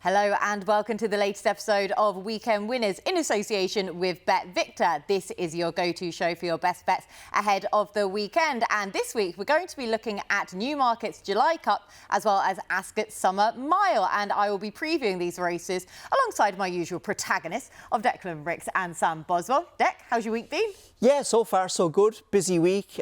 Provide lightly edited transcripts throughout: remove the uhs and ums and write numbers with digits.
Hello and welcome to the latest episode of Weekend Winners in association with Bet Victor. This is your go-to show for your best bets ahead of the weekend. And this week we're going to be looking at Newmarket's July Cup as well as Ascot Summer Mile. And I will be previewing these races alongside my usual protagonists of Declan Bricks and Sam Boswell. Dec, how's your week been? Yeah, so far so good. Busy week.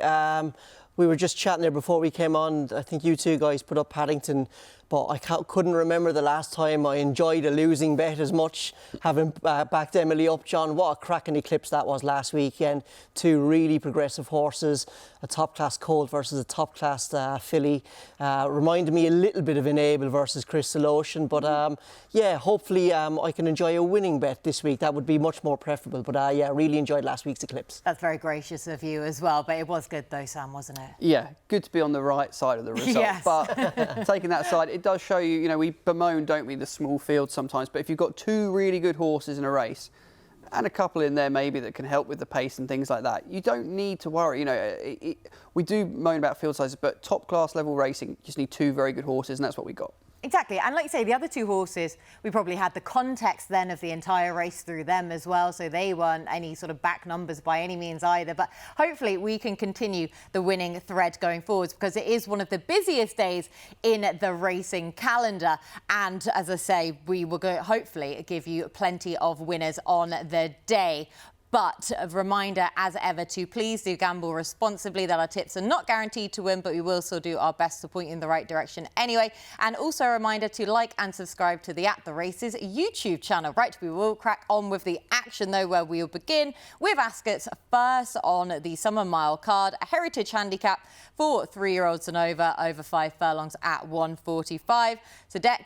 We were just chatting there before we came on. I think you two guys put up Paddington, but I couldn't remember the last time I enjoyed a losing bet as much, having backed Emily Upjohn. What a cracking eclipse that was last weekend. Two really progressive horses, a top-class colt versus a top-class filly. Reminded me a little bit of Enable versus Crystal Ocean, but yeah, hopefully I can enjoy a winning bet this week. That would be much more preferable, but yeah, really enjoyed last week's eclipse. That's very gracious of you as well, but it was good though, Sam, wasn't it? Yeah, good to be on the right side of the result. Yes. But taking that side, it does show you, we bemoan, don't we, the small field sometimes, but if you've got two really good horses in a race, and a couple in there maybe that can help with the pace and things like that, you don't need to worry. We do moan about field sizes, but top class level racing, you just need two very good horses, and that's what we got. Exactly, and like you say, the other two horses, we probably had the context then of the entire race through them as well, so they weren't any sort of back numbers by any means either. But hopefully we can continue the winning thread going forwards, because it is one of the busiest days in the racing calendar. And as I say, we will hopefully give you plenty of winners on the day. But a reminder, as ever, to please do gamble responsibly, that our tips are not guaranteed to win, but we will still do our best to point you in the right direction anyway. And also a reminder to like and subscribe to the At The Races YouTube channel. Right, we will crack on with the action, though, where we will begin with Ascot's first on the Summer Mile card, a heritage handicap for 3-year-olds and over 5 furlongs at 145. So, Dec,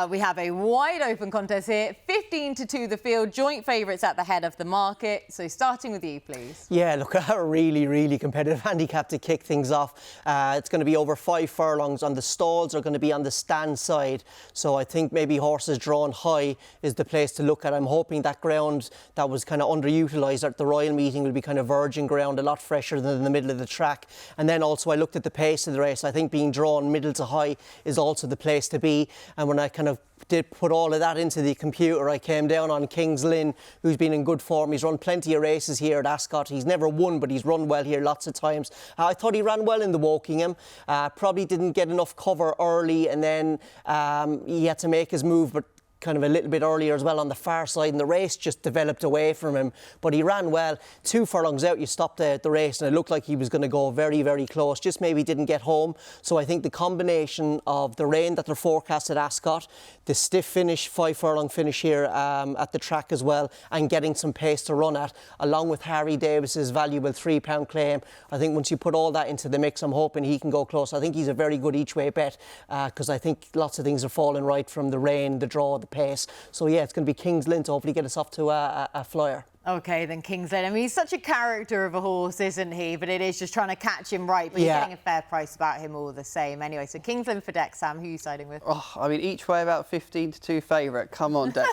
we have a wide open contest here, 15-2 the field, joint favourites at the head of the market. So starting with you, please. Yeah, look, a really competitive handicap to kick things off. It's going to be over 5 furlongs. On the stalls are going to be on the stand side. So I think maybe horses drawn high is the place to look at. I'm hoping that ground that was kind of underutilised at the Royal meeting will be kind of virgin ground, a lot fresher than the middle of the track. And then also I looked at the pace of the race. I think being drawn middle to high is also the place to be. And when I kind of did put all of that into the computer, I came down on King's Lynn, who's been in good form. He's run plenty of races here at Ascot. He's never won, but he's run well here lots of times. I thought he ran well in the Wokingham. Probably didn't get enough cover early, and then he had to make his move, but kind of a little bit earlier as well on the far side, and the race just developed away from him. But he ran well. 2 furlongs out, you stopped the race, and it looked like he was going to go very close, just maybe didn't get home. So I think the combination of the rain that they're forecast at Ascot, the stiff finish, 5 furlong finish here at the track as well, and getting some pace to run at, along with Harry Davis's valuable £3 claim, I think once you put all that into the mix, I'm hoping he can go close. I think he's a very good each way bet, because I think lots of things are falling right from the rain, the draw, the pace. So yeah, it's going to be King's Lynn to hopefully get us off to a flyer. OK, then King's Lynn. I mean, he's such a character of a horse, isn't he? But it is just trying to catch him right. But you're getting a fair price about him all the same. Anyway, so King's Lynn for Dec. Sam, who are you siding with? Oh, I mean, each way about 15-2 favourite. Come on, Dec.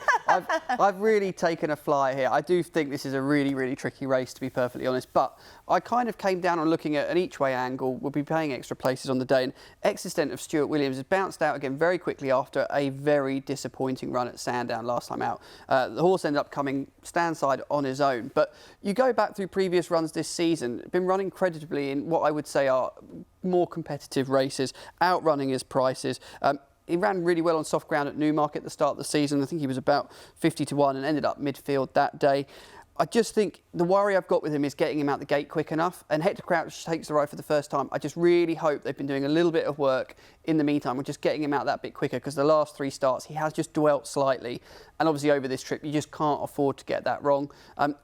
I've really taken a fly here. I do think this is a really tricky race, to be perfectly honest. But I kind of came down on looking at an each way angle. We'll be paying extra places on the day. And Existent of Stuart Williams has bounced out again very quickly after a very disappointing run at Sandown last time out. The horse ended up coming stand side on his own. But you go back through previous runs this season, been running creditably in what I would say are more competitive races, outrunning his prices. He ran really well on soft ground at Newmarket at the start of the season. I think he was about 50-1 and ended up midfield that day. I just think the worry I've got with him is getting him out the gate quick enough. And Hector Crouch takes the ride for the first time. I just really hope they've been doing a little bit of work in the meantime with just getting him out that bit quicker, because the last 3 starts he has just dwelt slightly. And obviously over this trip you just can't afford to get that wrong.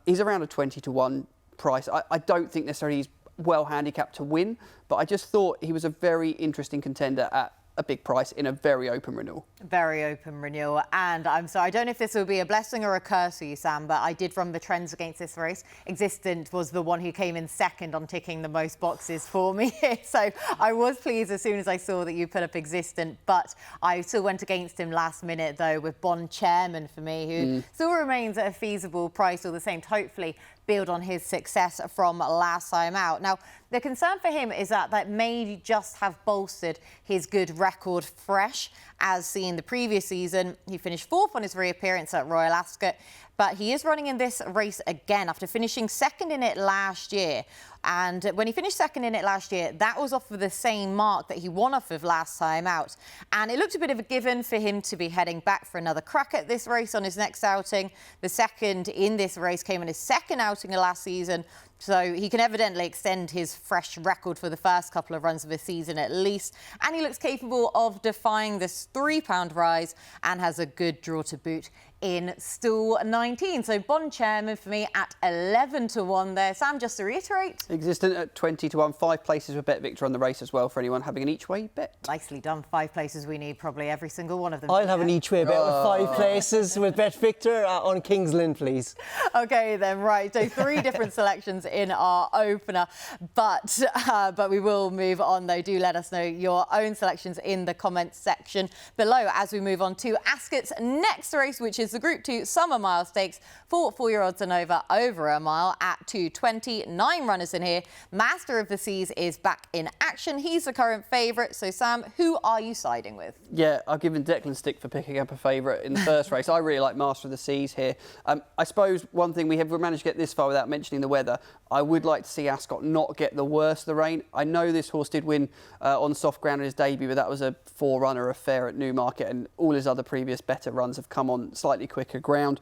He's around a 20-1 price. I don't think necessarily he's well handicapped to win, but I just thought he was a very interesting contender at a big price in a very open renewal. Very open renewal. And I'm sorry, I don't know if this will be a blessing or a curse for you, Sam, but I did run the trends against this race. Existent was the one who came in second on ticking the most boxes for me. So I was pleased as soon as I saw that you put up Existent, but I still went against him last minute, though, with Bond Chairman for me, who still remains at a feasible price all the same to hopefully build on his success from last time out. Now, the concern for him is that may just have bolstered his good record fresh, as seen the previous season. He finished 4th on his reappearance at Royal Ascot, but he is running in this race again after finishing 2nd in it last year. And when he finished 2nd in it last year, that was off of the same mark that he won off of last time out. And it looked a bit of a given for him to be heading back for another crack at this race on his next outing. The second in this race came in his 2nd outing of last season. So he can evidently extend his fresh record for the first couple of runs of the season at least. And he looks capable of defying this £3 rise and has a good draw to boot in stall 19. So Bond Chairman for me at 11-1 there. Sam, just to reiterate. Existent at 20-1. 5 places with Bet Victor on the race as well for anyone having an each-way bet. Nicely done. 5 places we need, probably every single one of them. I'll have an each-way bet with 5 places with Bet Victor on Kings Lynn, please. OK, then, right. So 3 different selections in our opener. But we will move on, though. Do let us know your own selections in the comments section below as we move on to Ascot's next race, which is the Group 2 Summer Mile Stakes for 4-year-olds and over a mile at 2:20. 9 runners in here. Master of the Seas is back in action. He's the current favourite. So, Sam, who are you siding with? Yeah, I've given Declan stick for picking up a favourite in the first race. I really like Master of the Seas here. I suppose one thing we managed to get this far without mentioning the weather. I would like to see Ascot not get the worst of the rain. I know this horse did win on soft ground in his debut, but that was a 4-runner affair at Newmarket, and all his other previous better runs have come on slightly quicker ground.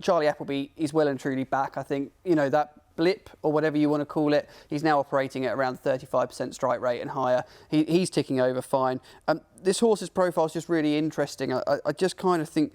Charlie Appleby is well and truly back. I think, you know, that blip or whatever you want to call it, he's now operating at around 35% strike rate and higher. He's ticking over fine. This horse's profile is just really interesting. I just kind of think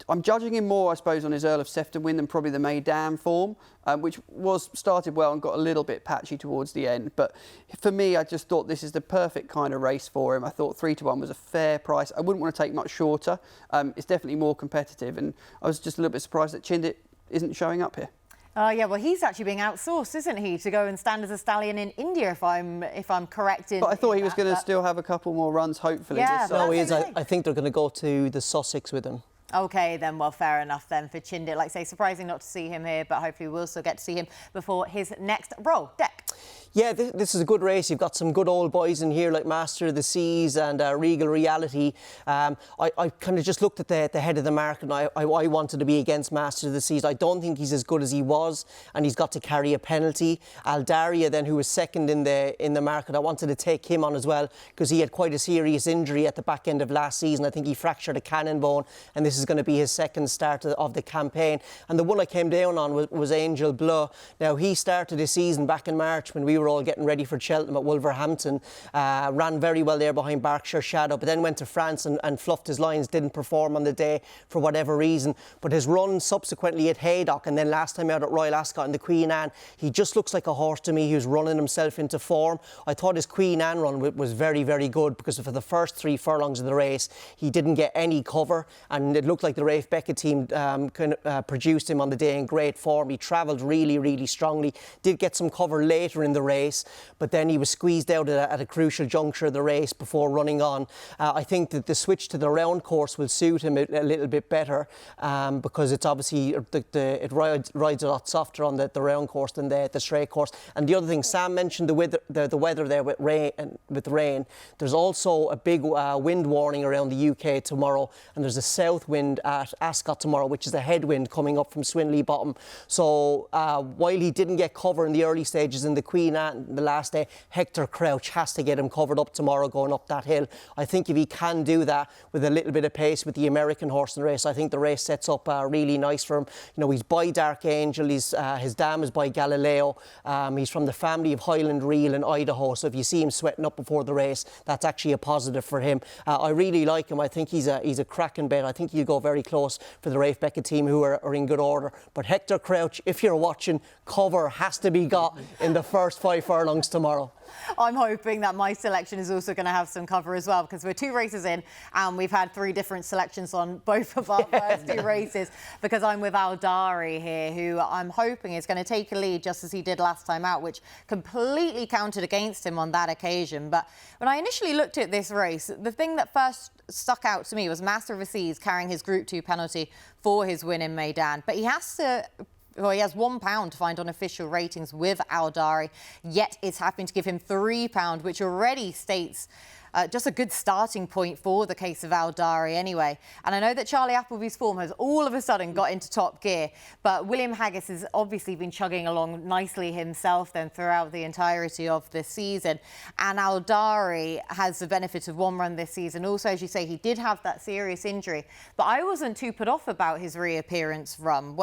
I'm judging him more, I suppose, on his Earl of Sefton win than probably the Meydan form, which was started well and got a little bit patchy towards the end. But for me, I just thought this is the perfect kind of race for him. I thought 3-1 was a fair price. I wouldn't want to take much shorter. It's definitely more competitive, and I was just a little bit surprised that Chindit isn't showing up here. Yeah, well, he's actually being outsourced, isn't he, to go and stand as a stallion in India, if I'm correct in. But I thought he was going to but still have a couple more runs, hopefully. Yeah, No, he is. okay. I think they're going to go to the Sussex with him. OK, then, well, fair enough then for Chindit. Like I say, surprising not to see him here, but hopefully we'll still get to see him before his next roll. Deck. Yeah, this is a good race. You've got some good old boys in here like Master of the Seas and Regal Reality. I kind of just looked at the head of the market, and I wanted to be against Master of the Seas. I don't think he's as good as he was, and he's got to carry a penalty. Aldaria then, who was 2nd in the market, I wanted to take him on as well because he had quite a serious injury at the back end of last season. I think he fractured a cannon bone, and this is going to be his 2nd start of the campaign. And the one I came down on was Angel Bleu. Now, he started his season back in March when we were all getting ready for Cheltenham at Wolverhampton. Ran very well there behind Berkshire Shadow, but then went to France and fluffed his lines, didn't perform on the day for whatever reason. But his run subsequently at Haydock and then last time out at Royal Ascot in the Queen Anne, he just looks like a horse to me who's running himself into form. I thought his Queen Anne run was very, very good because for the first 3 furlongs of the race, he didn't get any cover, and it looked like the Rafe Beckett team produced him on the day in great form. He travelled really, really strongly, did get some cover later in the race, but then he was squeezed out at a crucial juncture of the race before running on. I think that the switch to the round course will suit him a little bit better because it's obviously it rides a lot softer on the round course than the straight course. And the other thing, Sam mentioned the weather there with rain. There's also a big wind warning around the UK tomorrow, and there's a south wind at Ascot tomorrow, which is a headwind coming up from Swinley Bottom. So while he didn't get cover in the early stages in the Queen Anne the last day, Hector Crouch has to get him covered up tomorrow going up that hill. I think if he can do that with a little bit of pace with the American horse in the race, I think the race sets up really nice for him. You know, he's by Dark Angel, his dam is by Galileo. He's from the family of Highland Reel in Idaho, so if you see him sweating up before the race, that's actually a positive for him. I really like him. I think he's a cracking bet. I think he'll go very close for the Rafe Beckett team, who are in good order. But Hector Crouch, if you're watching, cover has to be got in the first 5 furlongs tomorrow. I'm hoping that my selection is also going to have some cover as well, because we're 2 races in and we've had 3 different selections on both of our first 2 races, because I'm with Aldari here, who I'm hoping is going to take a lead just as he did last time out, which completely counted against him on that occasion. But when I initially looked at this race, the thing that first stuck out to me was Master of the Seas carrying his Group 2 penalty for his win in Meydan. But he has £1 to find on official ratings with Aldari, yet it's happening to give him £3, which already states just a good starting point for the case of Aldari anyway. And I know that Charlie Appleby's form has all of a sudden got into top gear, but William Haggas has obviously been chugging along nicely himself then throughout the entirety of the season. And Aldari has the benefit of one run this season. Also, as you say, he did have that serious injury, but I wasn't too put off about his reappearance run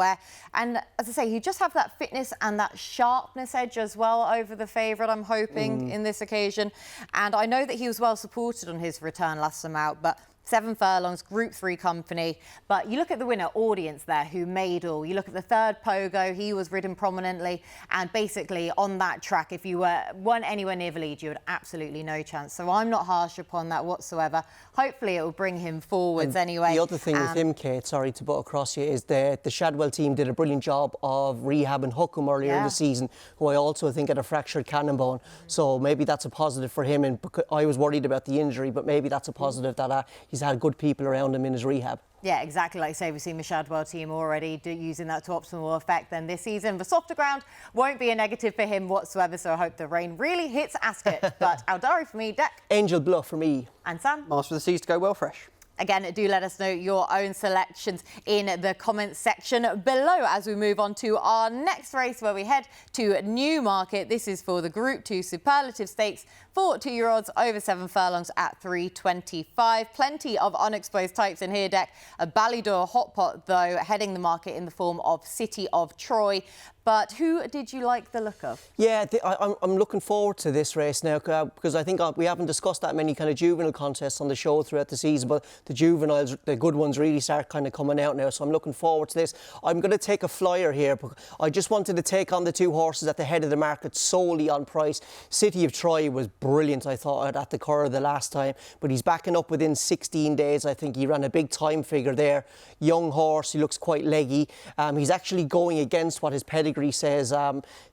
and as I say, he just have that fitness and that sharpness edge as well over the favourite, I'm hoping, in this occasion. And I know that he was well supported on his return last time out, but 7 furlongs, Group 3 company. But you look at the winner, Audience there, who made all. You look at the third Pogo, he was ridden prominently. And basically on that track, if you weren't anywhere near the lead, you had absolutely no chance. So I'm not harsh upon that whatsoever. Hopefully it will bring him forwards anyway. The other thing with him, Kate, sorry to butt across you, is the Shadwell team did a brilliant job of rehabbing Hookham earlier in the season, who I also think had a fractured cannon bone. So maybe that's a positive for him. And I was worried about the injury, but maybe that's a positive that he's had good people around him in his rehab. Yeah, exactly. Like I say, we've seen the Shadwell team already using that to optimal effect then this season. The softer ground won't be a negative for him whatsoever, so I hope the rain really hits Ascot. But Aldari for me, Deck. Angel Bluff for me. And Sam. Master of the Seas to go well fresh. Again, do let us know your own selections in the comments section below as we move on to our next race where we head to Newmarket. This is for the Group 2 Superlative Stakes for 2-year-olds over 7 furlongs at 325. Plenty of unexposed types in here, Deck. A Ballydor hot pot, though, heading the market in the form of City of Troy. But who did you like the look of? Yeah, I'm looking forward to this race now because I think we haven't discussed that many kind of juvenile contests on the show throughout the season, but the juveniles, the good ones, really start kind of coming out now. So I'm looking forward to this. I'm going to take a flyer here. I just wanted to take on the 2 horses at the head of the market solely on price. City of Troy was brilliant, I thought, at the Curragh the last time, but he's backing up within 16 days. I think he ran a big time figure there. Young horse, he looks quite leggy. He's actually going against what his pedigree says.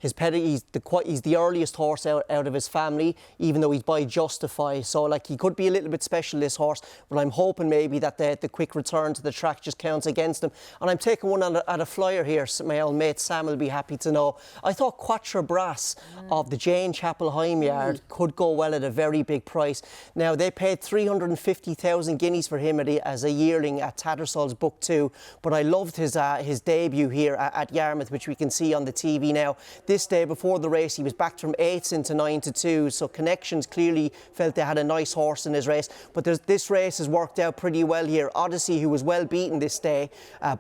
His pedigree, he's the earliest horse out of his family, even though he's by Justify. So like he could be a little bit special, this horse, but I'm hoping maybe that the quick return to the track just counts against him. And I'm taking one at a flyer here. My old mate Sam will be happy to know. I thought Quatre Bras of the Jane Chapel Hymyard could go well at a very big price. Now they paid 350,000 guineas for him as a yearling at Tattersall's Book 2, but I loved his debut here at Yarmouth, which we can see on the TV now. This day before the race, he was backed from 8s into 9 to 2, so Connections clearly felt they had a nice horse in his race. But this race has worked out pretty well here. Odyssey, who was well beaten this day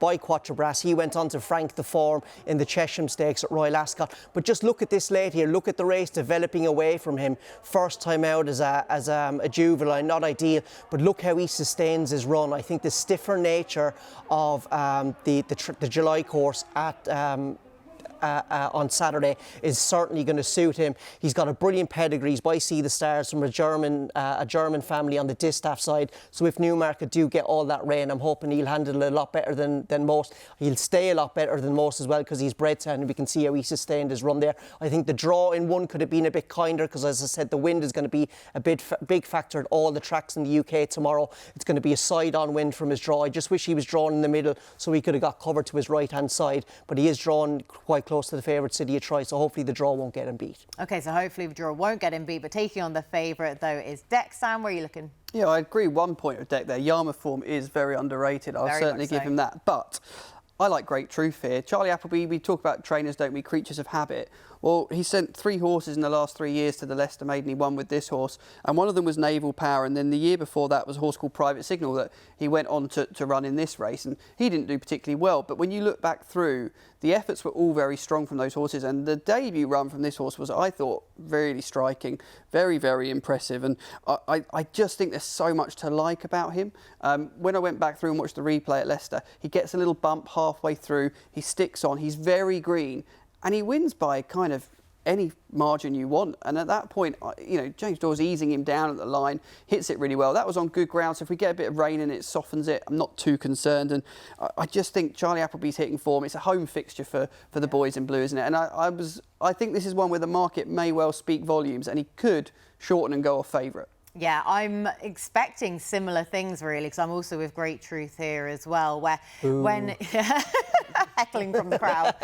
by Quatre Bras, he went on to frank the form in the Chesham Stakes at Royal Ascot. But just look at this late here. Look at the race developing away from him. First time out as a juvenile, not ideal, but look how he sustains his run. I think the stiffer nature of the July course at on Saturday is certainly going to suit him. He's got a brilliant pedigree. He's by Sea the Stars from a German family on the distaff side. So if Newmarket do get all that rain, I'm hoping he'll handle it a lot better than most. He'll stay a lot better than most as well because he's bred to, and we can see how he sustained his run there. I think the draw in one could have been a bit kinder because, as I said, the wind is going to be a big factor at all the tracks in the UK tomorrow. It's going to be a side-on wind from his draw. I just wish he was drawn in the middle so he could have got covered to his right-hand side, but he is drawn quite close to the favourite City of Troy, so hopefully the draw won't get him beat. OK, so hopefully the draw won't get him beat, but taking on the favourite, though, is Deck. Sam, where are you looking? Yeah, I agree. One point of Deck there. Yarmouth form is very underrated. I'll certainly give him that. But I like Great Truth here. Charlie Appleby, we talk about trainers, don't we? Creatures of habit. Well, he sent 3 horses in the last 3 years to the Leicester Maiden. He won with this horse, and one of them was Naval Power, and then the year before that was a horse called Private Signal that he went on to run in this race, and he didn't do particularly well. But when you look back through, the efforts were all very strong from those horses, and the debut run from this horse was, I thought, really striking, very, very impressive, and I just think there's so much to like about him. When I went back through and watched the replay at Leicester, he gets a little bump halfway through, he sticks on, he's very green, and he wins by kind of any margin you want. And at that point, you know, James Dawes easing him down at the line, hits it really well. That was on good ground, so if we get a bit of rain and it softens it, I'm not too concerned. And I just think Charlie Appleby's hitting form. It's a home fixture for the boys in blue, isn't it? And I think this is one where the market may well speak volumes, and he could shorten and go off favourite. Yeah, I'm expecting similar things, really, because I'm also with Great Truth here as well, where when... heckling from the crowd.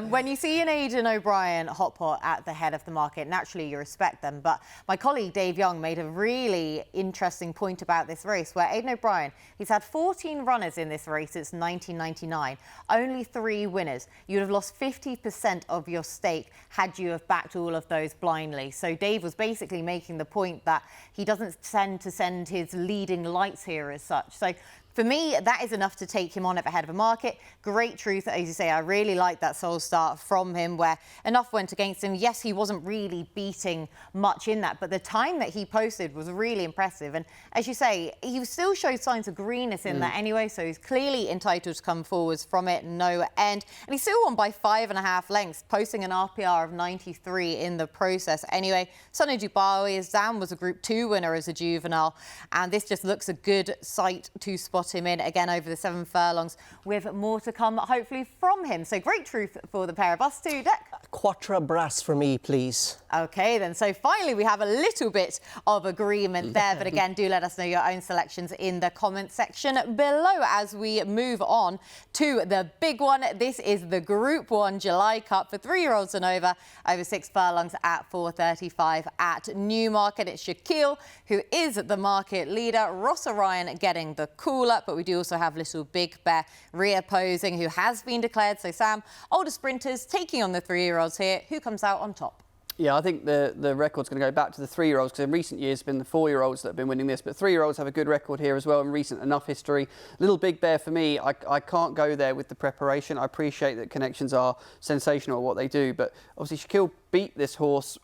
When you see an Aidan O'Brien hot pot at the head of the market, naturally you respect them. But my colleague Dave Young made a really interesting point about this race, where Aidan O'Brien, he's had 14 runners in this race since 1999, only 3 winners. You'd have lost 50% of your stake had you have backed all of those blindly. So Dave was basically making the point that he doesn't tend to send his leading lights here as such. So for me, that is enough to take him on at the head of a market. Great truth, as you say, I really like that sole start from him where enough went against him. Yes, he wasn't really beating much in that, but the time that he posted was really impressive. And as you say, he still showed signs of greenness in that anyway, so he's clearly entitled to come forwards from it, no end. And he still won by 5.5 lengths, posting an RPR of 93 in the process. Anyway, Sonny Dubawi, Zam was a Group 2 winner as a juvenile, and this just looks a good sight to spot him in again over the 7 furlongs, with more to come hopefully from him. So great truth for the pair of us too, Deck. Quatre Brass for me, please. Okay then, so finally we have a little bit of agreement there, but again, do let us know your own selections in the comment section below as we move on to the big one. This is the Group 1 July Cup for 3-year-olds and over 6 furlongs at 4:35 at Newmarket. It's Shaquille who is the market leader, Ross Orion getting the cooler, but we do also have Little Big Bear reopposing, who has been declared. So Sam, older sprinters taking on the 3-year-olds here. Who comes out on top? Yeah, I think the record's going to go back to the 3-year-olds, because in recent years it's been the 4-year-olds that have been winning this, but 3-year-olds have a good record here as well in recent enough history. Little Big Bear for me, I can't go there with the preparation. I appreciate that connections are sensational at what they do, but obviously Shaquille beat this horse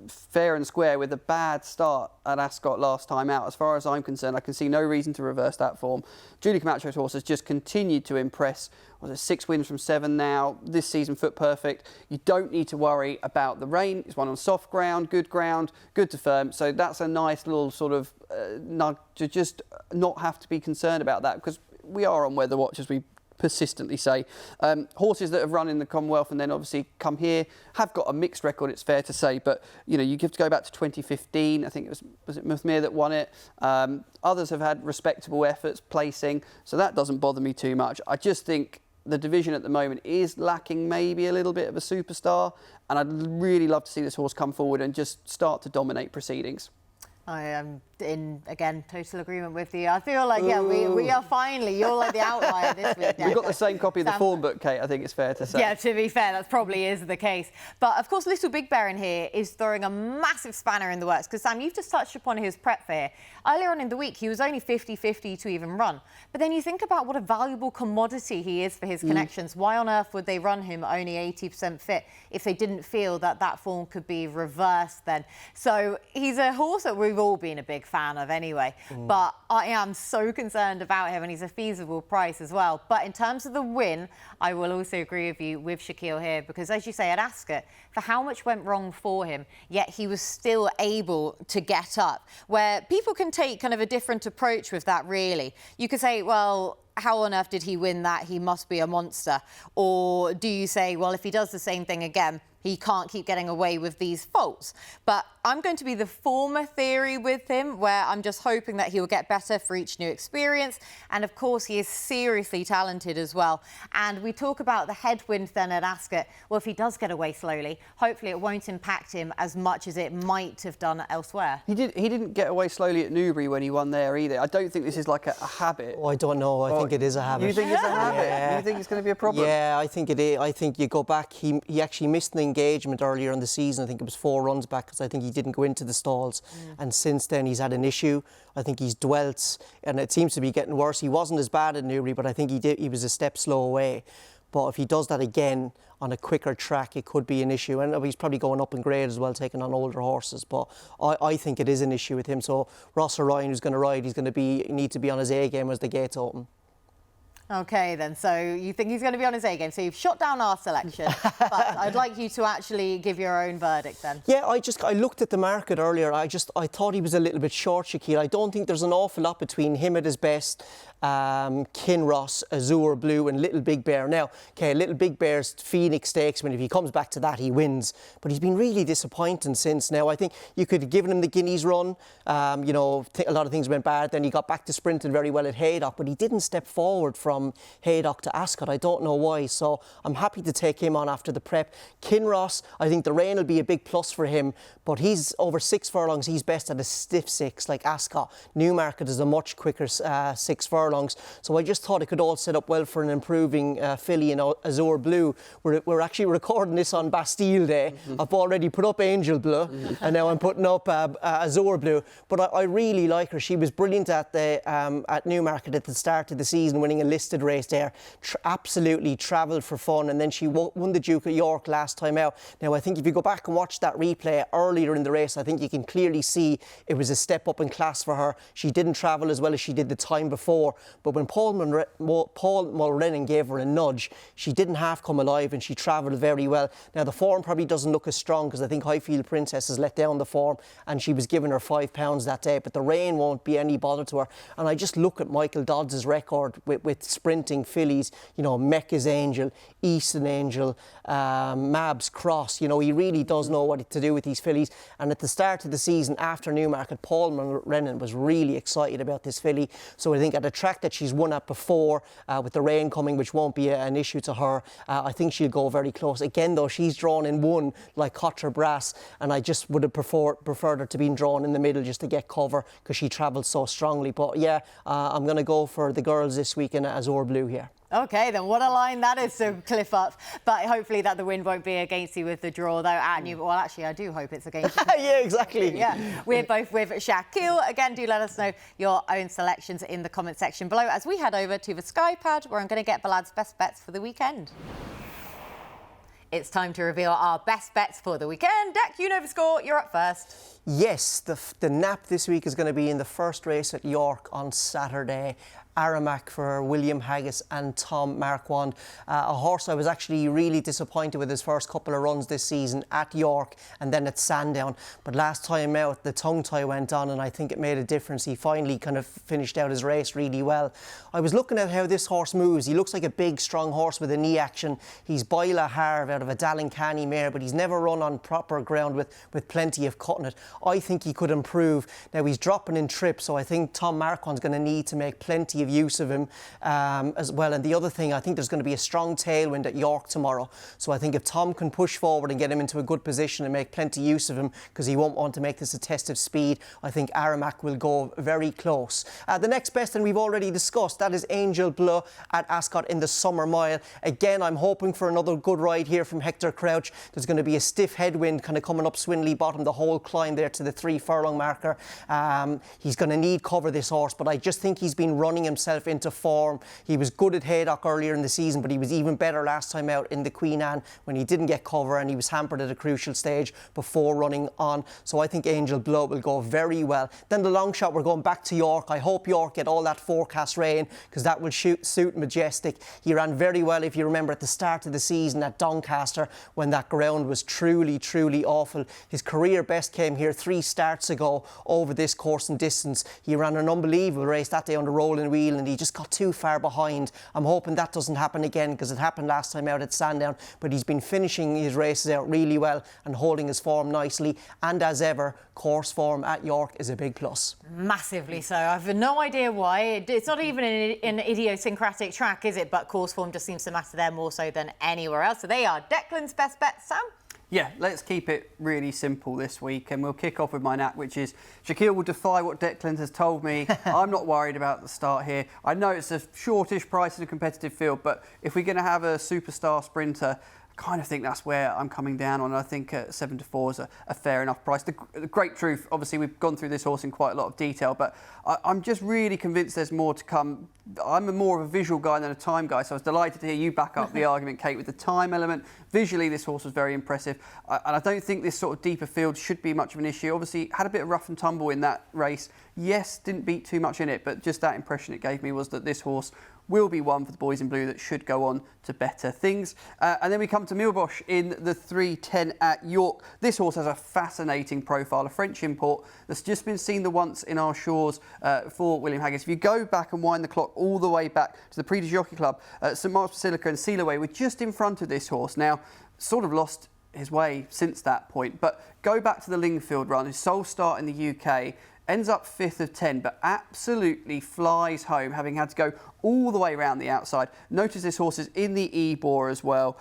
fair and square with a bad start at Ascot last time out. As far as I'm concerned, I can see no reason to reverse that form. Julie Camacho's horse has just continued to impress. Was it 6 wins from 7 now? This season, foot perfect. You don't need to worry about the rain. It's one on soft ground, good to firm. So that's a nice little sort of nudge to just not have to be concerned about that, because we are on weather watch, as we persistently say. Horses that have run in the Commonwealth and then obviously come here have got a mixed record, it's fair to say, but you know, you have to go back to 2015. I think it was it Muthmir that won it. Others have had respectable efforts placing, so that doesn't bother me too much. I just think the division at the moment is lacking maybe a little bit of a superstar, and I'd really love to see this horse come forward and just start to dominate proceedings. I am in, again, total agreement with you. I feel like, yeah, we are finally, you're like the outlier this week. We've got the same copy of the form book, Kate, I think it's fair to say. Yeah, to be fair, that probably is the case. But, of course, Little Big Bear in here is throwing a massive spanner in the works, because, Sam, you've just touched upon his prep for here. Earlier on in the week, he was only 50-50 to even run. But then you think about what a valuable commodity he is for his connections. Why on earth would they run him only 80% fit if they didn't feel that that form could be reversed then? So he's a horse that we've all been a big fan of anyway. But I am so concerned about him, and he's a feasible price as well. But in terms of the win, I will also agree with you with Shaquille here, because as you say, at Ascot, for how much went wrong for him, yet he was still able to get up, where people can take kind of a different approach with that, really. You could say, well, how on earth did he win that? He must be a monster. Or do you say, well, if he does the same thing again, he can't keep getting away with these faults? But I'm going to be the former theory with him, where I'm just hoping that he will get better for each new experience. And of course, he is seriously talented as well. And we talk about the headwind then at Ascot. Well, if he does get away slowly, hopefully it won't impact him as much as it might have done elsewhere. He didn't get away slowly at Newbury when he won there either. I don't think this is like a habit. Oh, I don't know. I think it is a habit. You think it's a habit? Yeah. You think it's going to be a problem? Yeah, I think it is. I think you go back. He actually missed an engagement earlier in the season. I think it was 4 runs back, because I think he didn't go into the stalls. And since then he's had an issue. I think he's dwelt, and it seems to be getting worse. He wasn't as bad at Newbury, but I think he was a step slow away. But if he does that again on a quicker track, it could be an issue. And he's probably going up in grade as well, taking on older horses. But I think it is an issue with him. So Ross Orion, who's going to ride, he's going to need to be on his A game as the gates open. OK, then. So you think he's going to be on his A game. So you've shot down our selection. But I'd like you to actually give your own verdict then. Yeah, I looked at the market earlier. I thought he was a little bit short, Shaquille. I don't think there's an awful lot between him at his best, Kinross, Azure Blue and Little Big Bear. Now, okay, Little Big Bear's Phoenix Stakes, if he comes back to that, he wins. But he's been really disappointing since. Now, I think you could have given him the Guineas run. You know, a lot of things went bad. Then he got back to sprinting very well at Haydock, but he didn't step forward from from Haydock to Ascot. I don't know why, so I'm happy to take him on after the prep. Kinross, I think the rain will be a big plus for him, but he's over 6 furlongs. He's best at a stiff 6 like Ascot. Newmarket is a much quicker 6 furlongs, so I just thought it could all set up well for an improving filly in Azure Blue. We're actually recording this on Bastille Day. I've already put up Angel Bleu, and now I'm putting up Azure Blue, but I really like her. She was brilliant at Newmarket at the start of the season, winning a listed race there. Absolutely travelled for fun, and then she won the Duke of York last time out. Now I think if you go back and watch that replay earlier in the race, I think you can clearly see it was a step up in class for her. She didn't travel as well as she did the time before, but when Paul Mulrennan gave her a nudge, she didn't half come alive and she travelled very well. Now the form probably doesn't look as strong because I think Highfield Princess has let down the form, and she was given her £5 that day, but the rain won't be any bother to her. And I just look at Michael Dodds' record with sprinting fillies, you know, Mecca's Angel, Easton Angel, Mab's Cross. You know, he really does know what to do with these fillies. And at the start of the season after Newmarket, Paul Mulrennan was really excited about this filly. So I think at a track that she's won at before, with the rain coming, which won't be an issue to her, I think she'll go very close. Again, though, she's drawn in one like Cotter Brass, and I just would have preferred her to be drawn in the middle just to get cover because she travels so strongly. But yeah, I'm going to go for the girls this week in Azure Blue here. OK, then what a line that is to cliff up. But hopefully that the wind won't be against you with the draw, though, at New. Well, actually, I do hope it's against you. Yeah, exactly. Yeah, we're both with Shaquille. Again, do let us know your own selections in the comment section below as we head over to the Sky Pad, where I'm going to get the lads' best bets for the weekend. It's time to reveal our best bets for the weekend. Deck, you know the score. You're up first. Yes, the nap this week is going to be in the first race at York on Saturday. Aramac for William Haggis and Tom Marquand. A horse I was actually really disappointed with his first couple of runs this season at York and then at Sandown. But last time out, the tongue tie went on and I think it made a difference. He finally kind of finished out his race really well. I was looking at how this horse moves. He looks like a big, strong horse with a knee action. He's Baila Harv out of a Dallincani mare, but he's never run on proper ground with plenty of cutting it. I think he could improve. Now, he's dropping in trip, so I think Tom Marquand's going to need to make plenty of use of him as well. And the other thing, I think there's going to be a strong tailwind at York tomorrow. So I think if Tom can push forward and get him into a good position and make plenty use of him, because he won't want to make this a test of speed, I think Aramac will go very close. The next best, and we've already discussed, that is Angel Bleu at Ascot in the Summer Mile. Again, I'm hoping for another good ride here from Hector Crouch. There's going to be a stiff headwind kind of coming up Swinley Bottom, the whole climb there to the 3 furlong marker. He's going to need cover, this horse, but I just think he's been running himself into form. He was good at Haydock earlier in the season, but he was even better last time out in the Queen Anne when he didn't get cover and he was hampered at a crucial stage before running on. So I think Angel Bleu will go very well. Then the long shot, we're going back to York. I hope York get all that forecast rain because that will suit Majestic. He ran very well, if you remember, at the start of the season at Doncaster when that ground was truly, truly awful. His career best came here 3 starts ago over this course and distance. He ran an unbelievable race that day on the rolling wheel and he just got too far behind. I'm hoping that doesn't happen again because it happened last time out at Sandown, but he's been finishing his races out really well and holding his form nicely, and as ever, course form at York is a big plus. Massively so. I've no idea why. It's not even an idiosyncratic track, is it? But course form just seems to matter there more so than anywhere else. So they are Declan's best bets. Sam? Yeah, let's keep it really simple this week, and we'll kick off with my nap, which is Shaquille will defy what Declan has told me. I'm not worried about the start here. I know it's a shortish price in a competitive field, but if we're going to have a superstar sprinter, I kind of think that's where I'm coming down on. I think 7-4 is a fair enough price. The great truth, obviously, we've gone through this horse in quite a lot of detail, but I'm just really convinced there's more to come. I'm more of a visual guy than a time guy, so I was delighted to hear you back up the argument, Kate, with the time element. Visually, this horse was very impressive, and I don't think this sort of deeper field should be much of an issue. Obviously, had a bit of rough and tumble in that race. Yes, didn't beat too much in it, but just that impression it gave me was that this horse will be one for the boys in blue that should go on to better things. And then we come to Milbosch in the 3:10 at York. This horse has a fascinating profile, a French import that's just been seen the once in our shores for William Haggis. If you go back and wind the clock all the way back to the Prix de Jockey Club, St Mark's Basilica and Sealaway were just in front of this horse. Now, sort of lost his way since that point, but go back to the Lingfield run, his sole start in the UK. ends up 5th of 10, but absolutely flies home, having had to go all the way around the outside. Notice this horse is in the E-Bore as well.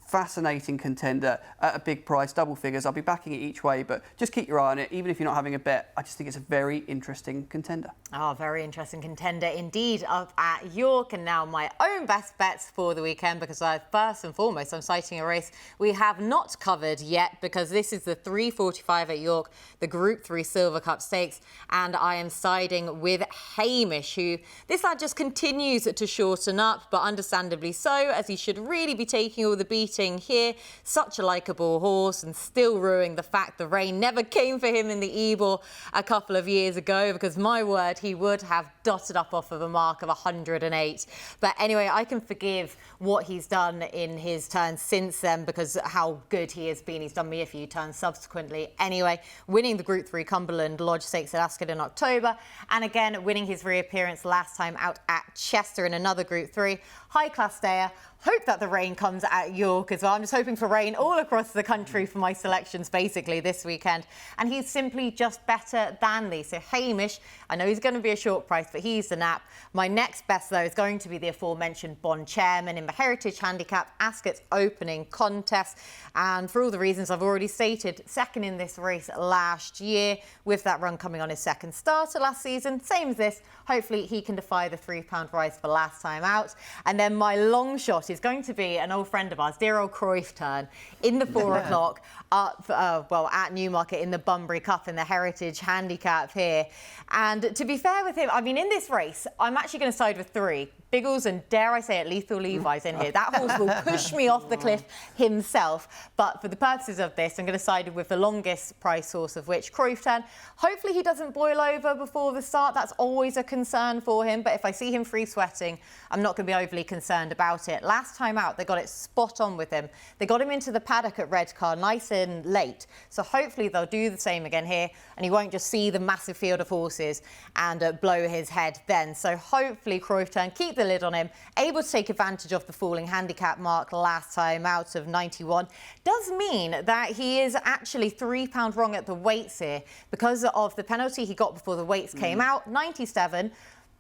Fascinating contender at a big price, double figures. I'll be backing it each way, but just keep your eye on it. Even if you're not having a bet, I just think it's a very interesting contender. Oh, very interesting contender indeed up at York. And now my own best bets for the weekend, because first and foremost, I'm citing a race we have not covered yet, because this is the 3:45 at York, the Group 3 Silver Cup Stakes. And I am siding with Hamish, who this lad just continues to shorten up, but understandably so, as he should really be taking all the beating here. Such a likeable horse, and still ruining the fact the rain never came for him in the E-Bore a couple of years ago, because my word, he would have dotted up off of a mark of 108. But anyway, I can forgive what he's done in his turns since then, because how good he has been. He's done me a few turns subsequently. Anyway, winning the Group 3 Cumberland Lodge Stakes at Ascot in October, and again winning his reappearance last time out at Chester in another Group 3. High class stayer. Hope that the rain comes at York as well. I'm just hoping for rain all across the country for my selections basically this weekend. And he's simply just better than these. So Hamish, I know he's going to be a short price, but he's the nap. My next best, though, is going to be the aforementioned Bond Chairman in the Heritage Handicap Ascot's opening contest. And for all the reasons I've already stated, second in this race last year, with that run coming on his second starter last season. Same as this. Hopefully he can defy the £3 rise for last time out. And then my long shot is going to be an old friend of ours, dear old Cruyff turn, in the 4 o'clock up, at Newmarket in the Bunbury Cup in the Heritage Handicap here. And to be fair with him, I mean, in this race, I'm actually going to side with 3. Biggles and, dare I say it, Lethal Levi's in here. That horse will push me off the cliff himself. But for the purposes of this, I'm going to side with the longest price horse of which, Cruyff turn. Hopefully he doesn't boil over before the start. That's always a concern for him. But if I see him free sweating, I'm not going to be overly concerned about it. Last time out, they got it spot on with him. They got him into the paddock at Redcar nice and late. So hopefully they'll do the same again here, and he won't just see the massive field of horses and blow his head then. So hopefully Cruyff turn, keep the lid on him, able to take advantage of the falling handicap mark last time out of 91. Does mean that he is actually £3 wrong at the weights here because of the penalty he got before the weights came out, 97.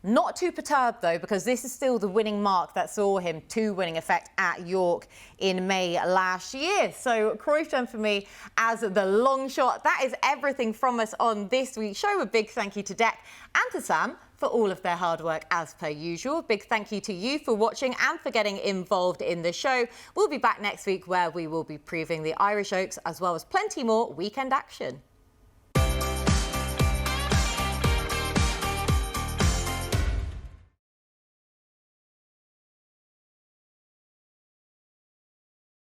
Not too perturbed, though, because this is still the winning mark that saw him to winning effect at York in May last year. So Cruyff turn for me as the long shot. That is everything from us on this week's show. A big thank you to Deck and to Sam for all of their hard work as per usual. Big thank you to you for watching and for getting involved in the show. We'll be back next week where we will be previewing the Irish Oaks as well as plenty more weekend action.